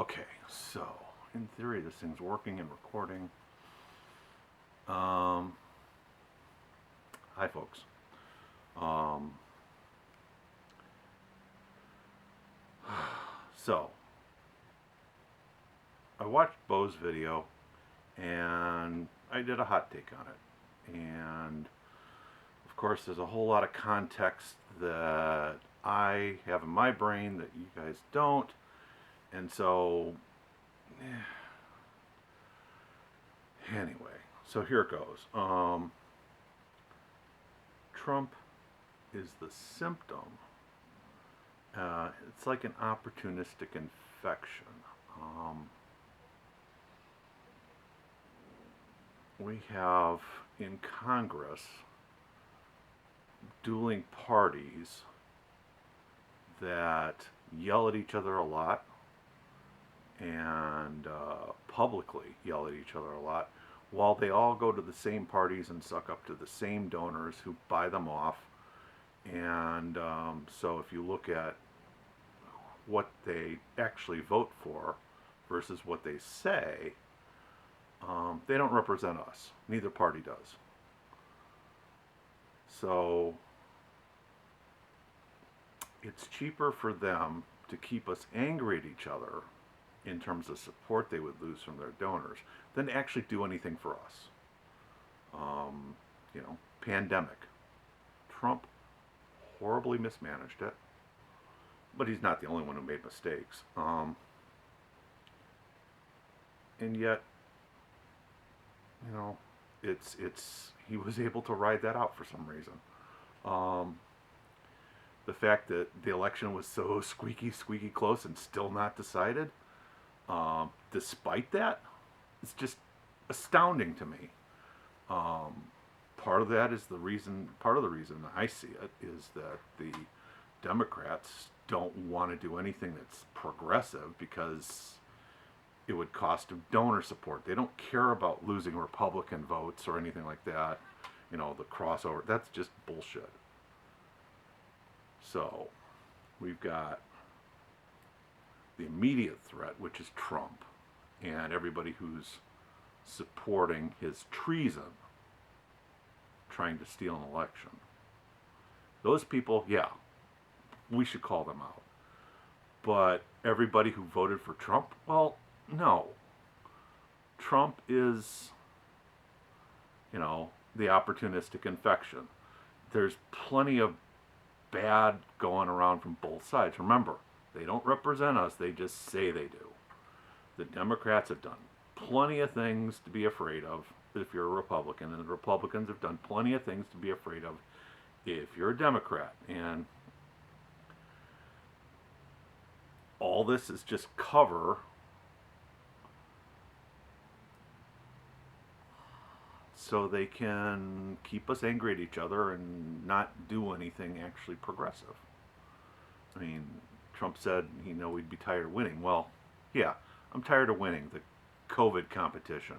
Okay, so in theory, this thing's working and recording. Hi, folks. Um, so I watched Bo's video and I did a hot take on it. And of course, there's a whole lot of context that I have in my brain that you guys don't. And so, anyway, so here it goes. Trump is the symptom. It's like an opportunistic infection. We have in Congress dueling parties that yell at each other a lot and publicly yell at each other a lot, while they all go to the same parties and suck up to the same donors who buy them off. And so if you look at what they actually vote for versus what they say, they don't represent us. Neither party does. So it's cheaper for them to keep us angry at each other in terms of support they would lose from their donors than to actually do anything for us. Pandemic. Trump horribly mismanaged it, but he's not the only one who made mistakes. And yet, it's he was able to ride that out for some reason. The fact that the election was so squeaky close and still not decided, despite that, it's just astounding to me. Part of that is part of the reason I see it is that the Democrats don't want to do anything that's progressive because it would cost them donor support. They don't care about losing Republican votes or anything like that. The crossover, that's just bullshit. So we've got the immediate threat, which is Trump and everybody who's supporting his treason, trying to steal an election. Those people, yeah, we should call them out. But everybody who voted for Trump, well, no. Trump is, the opportunistic infection. There's plenty of bad going around from both sides. Remember, they don't represent us, they just say they do. The Democrats have done plenty of things to be afraid of if you're a Republican, and the Republicans have done plenty of things to be afraid of if you're a Democrat. And all this is just cover so they can keep us angry at each other and not do anything actually progressive. I mean, Trump said, we'd be tired of winning. Well, yeah, I'm tired of winning the COVID competition.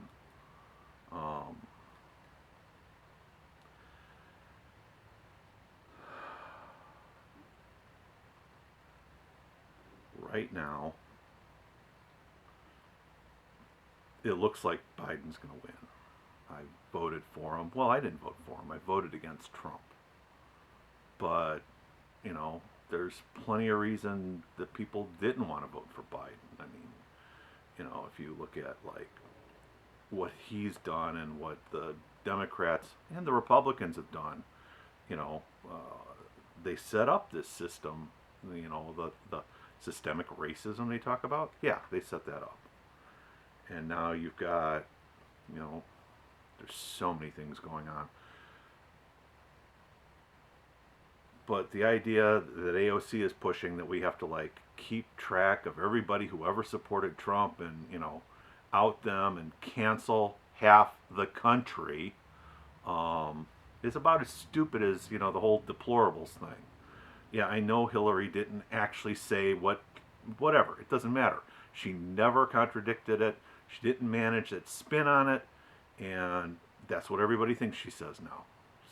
Right now, it looks like Biden's going to win. I voted for him. Well, I didn't vote for him. I voted against Trump. But, there's plenty of reason that people didn't want to vote for Biden. I mean, if you look at, what he's done and what the Democrats and the Republicans have done, they set up this system, the systemic racism they talk about. Yeah, they set that up. And now you've got, there's so many things going on. But the idea that AOC is pushing that we have to keep track of everybody who ever supported Trump and, out them and cancel half the country is about as stupid as, the whole deplorables thing. Yeah, I know Hillary didn't actually say whatever. It doesn't matter. She never contradicted it. She didn't manage that spin on it. And that's what everybody thinks she says now.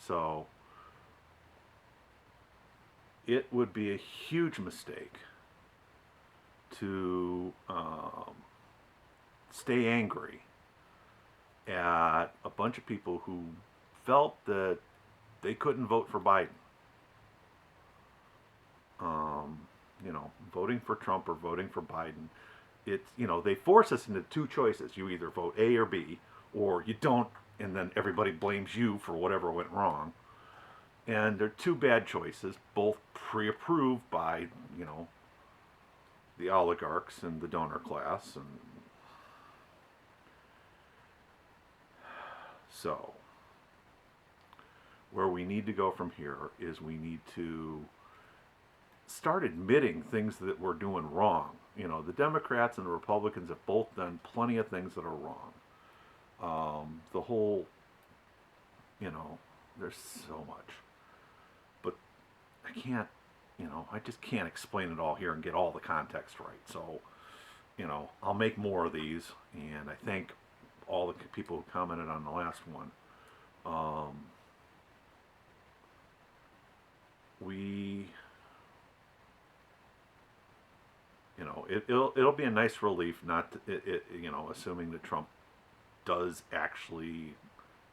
So it would be a huge mistake to stay angry at a bunch of people who felt that they couldn't vote for Biden. Um, voting for Trump or voting for Biden, they force us into two choices. You either vote A or B, or you don't, and then everybody blames you for whatever went wrong. And they're two bad choices, both pre-approved by, the oligarchs and the donor class. And so, where we need to go from here is we need to start admitting things that we're doing wrong. The Democrats and the Republicans have both done plenty of things that are wrong. The whole, there's so much. But I can't, I just can't explain it all here and get all the context right. So, I'll make more of these, and I thank all the people who commented on the last one. It'll be a nice relief, not to, assuming that Trump does actually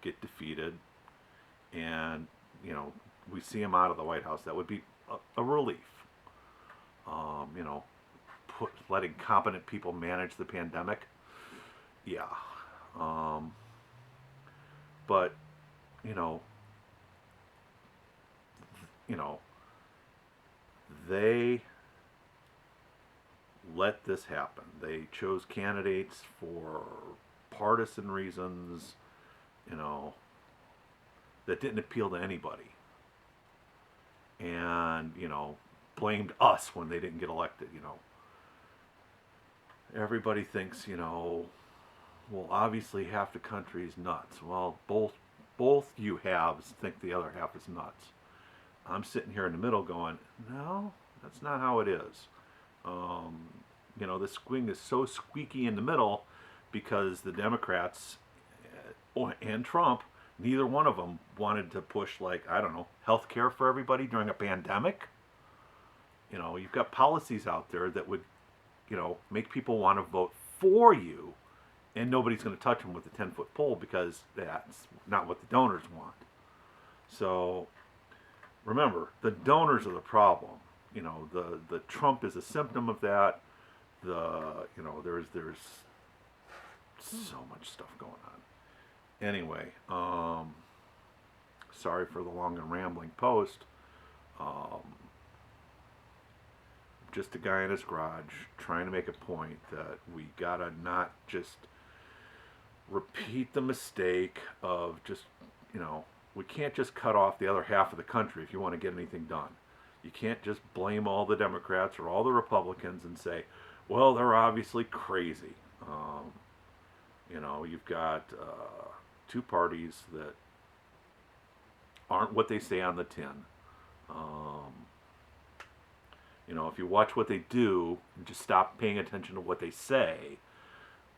get defeated, and we see him out of the White House. That would be a relief. You know, letting competent people manage the pandemic. Yeah. But you know, you know, they let this happen. They chose candidates for partisan reasons, that didn't appeal to anybody. And, blamed us when they didn't get elected, Everybody thinks, well, obviously half the country's nuts. Well, both you halves think the other half is nuts. I'm sitting here in the middle going, no, that's not how it is. The swing is so squeaky in the middle because the Democrats and Trump, neither one of them wanted to push, health care for everybody during a pandemic. You've got policies out there that would, make people want to vote for you, and nobody's going to touch them with a 10-foot pole because that's not what the donors want. So remember, the donors are the problem. The Trump is a symptom of that. There's so much stuff going on. Anyway, sorry for the long and rambling post. Just a guy in his garage trying to make a point that we gotta not just repeat the mistake of we can't just cut off the other half of the country if you want to get anything done. You can't just blame all the Democrats or all the Republicans and say, well, they're obviously crazy. You've got two parties that aren't what they say on the tin. If you watch what they do and just stop paying attention to what they say,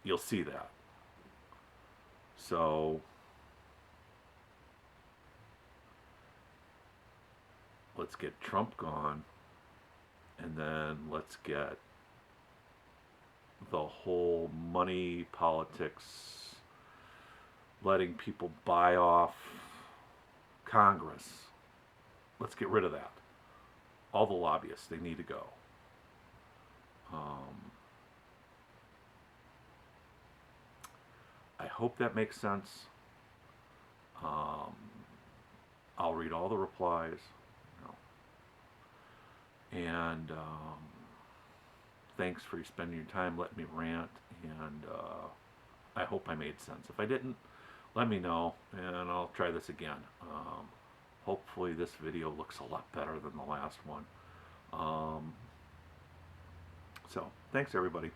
you'll see that. So let's get Trump gone, and then let's get the whole money politics, letting people buy off Congress. Let's get rid of that. All the lobbyists, they need to go. I hope that makes sense. I'll read all the replies. And thanks for spending your time letting me rant, and I hope I made sense. If I didn't, let me know, and I'll try this again. Hopefully this video looks a lot better than the last one. So, thanks everybody.